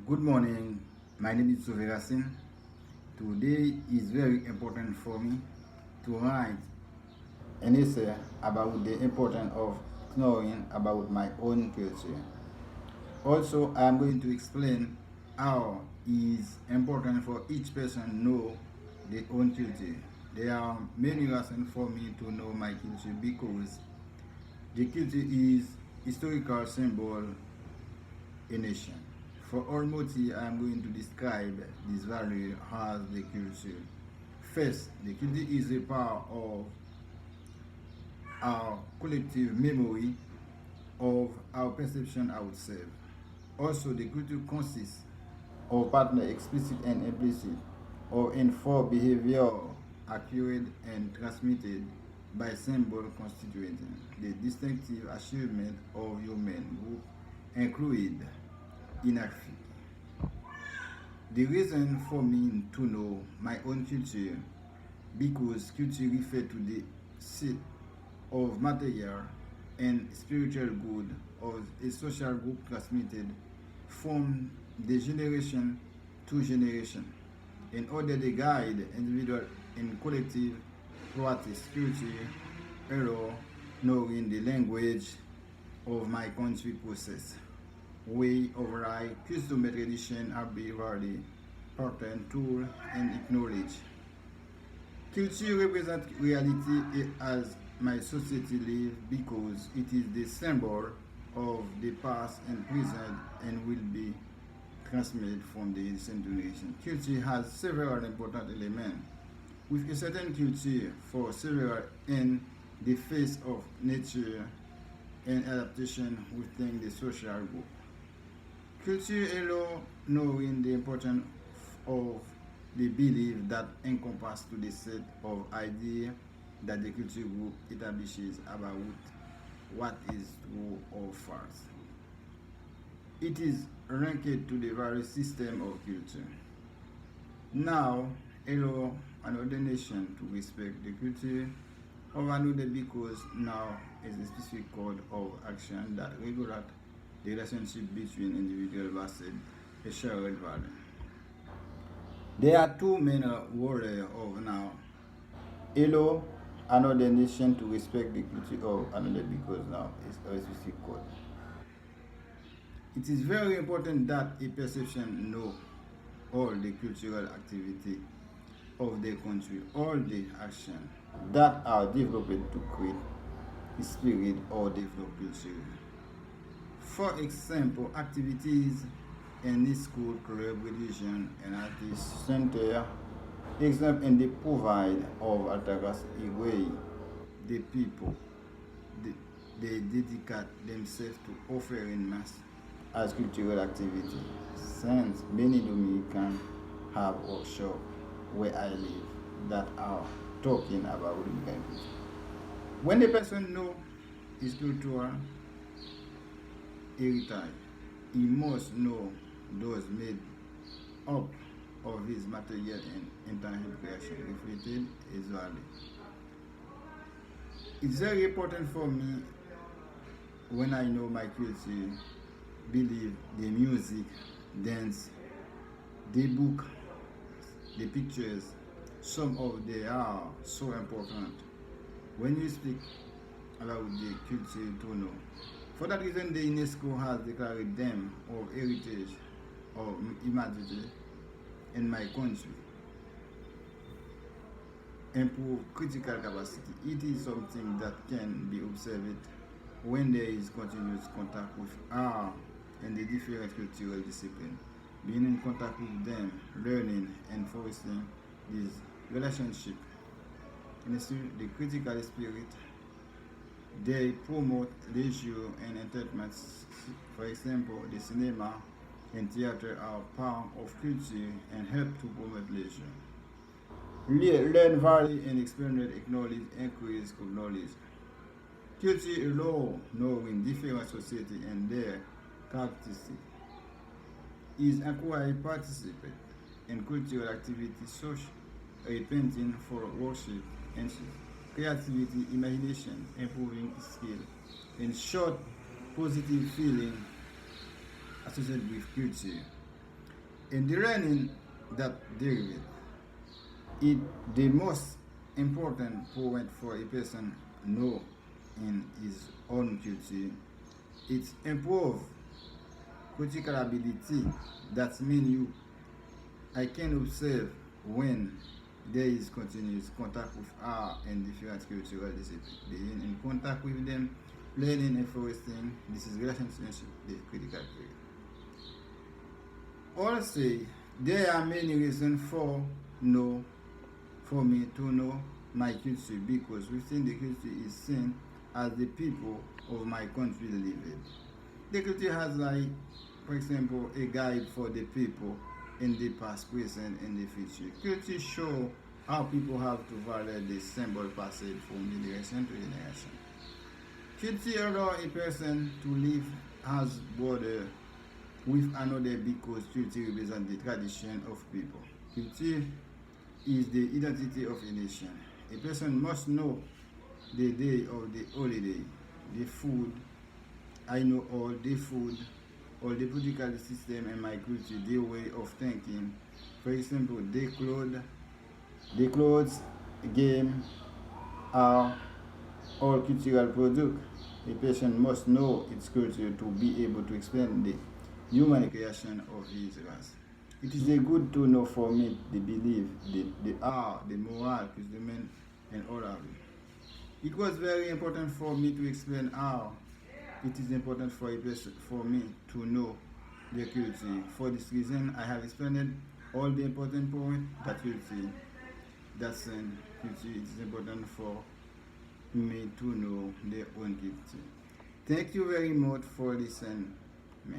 Good morning. My name is Suverasin. Today is very important for me to write an essay about the importance of knowing about my own culture. Also, I am going to explain how it is important for each person know their own culture. There are many reasons for me to know my culture because the culture is historical symbol a nation. For all motive, I am going to describe this value as the culture. First, the culture is a part of our collective memory of our perception ourselves. Also, the culture consists of partner explicit and implicit or infer behavior accurate and transmitted by symbol constituting the distinctive achievement of human group included in Africa. The reason for me to know my own culture because culture refers to the set of material and spiritual good of a social group transmitted from the generation to generation in order to guide individual and collective practice culture allow knowing the language of my country process way of life, custom tradition are behaviorally pattern tool and acknowledge. Culture represents reality as my society live because it is the symbol of the past and present and will be transmitted from the generation to generation. Culture has several important elements. With a certain culture for several in the face of nature and adaptation within the social group. Culture allows knowing the importance of the belief that encompass to the set of ideas that the culture group establishes about what is true or false. It is ranked to the various system of culture. Now, allow another nation to respect the culture of another because now is a specific code of action that regulates the relationship between individuals versus a shared value. There are two main words of now. Allow another nation to respect the culture of another because now it's a specific code. It is very important that a perception know all the cultural activity of the country, all the action that are developed to create a spirit or develop culture. For example, activities in the school, club, religion, and artist center, example, and they provide of alternate a way the people they, they dedicate themselves to offering mass as cultural activity. Since many Dominicans have workshops where I live that are talking about Dominican culture. When the person know his cultural heritage, he must know those made up of his material and intangible creation reflected as value. It's very important for me when I know my culture, believe the music, dance, the book, the pictures, some of they are so important. When you speak about the culture to know. For that reason, the UNESCO has declared them of heritage of humanity in my country. Improve critical capacity. It is something that can be observed when there is continuous contact with art and the different cultural disciplines. Being in contact with them, learning and fostering this relationship. And the critical spirit, they promote leisure and entertainment. For example, the cinema and theater are part of culture and help to promote leisure. Learn value and experience acknowledge increase of knowledge. Culture allow knowing different society and their characteristics. Is encouraged participate in cultural activities such as painting for worship and creativity, imagination, improving skill, in short, positive feeling associated with culture. In the learning that derivative, it the most important point for a person know in his own culture. It's improve critical ability. That means I can observe when there is continuous contact with art and different cultural disciplines. Being in contact with them, learning and foresting, this is relationship, the critical period. Also, there are many reasons for me to know my culture, because within the culture is seen as the people of my country live in. The culture has, like, for example, a guide for the people in the past, present, and the future. Culture show how people have to value the symbol passed from generation to generation. Culture allow a person to live as border with another, because culture represents the tradition of people. Culture is the identity of a nation. A person must know the day of the holiday, the food. I know all the food, all the political system and my culture, the way of thinking. For example, the clothes, game are all cultural products. A person must know its culture to be able to explain the human creation of his race. It is a good to know for me the belief, the art, the moral, custom, and all of it. It was very important for me to explain how it is important for a person, for me to know the culture. For this reason, I have explained all the important points that culture, that's culture. It is important for me to know their own culture. Thank you very much for listening me.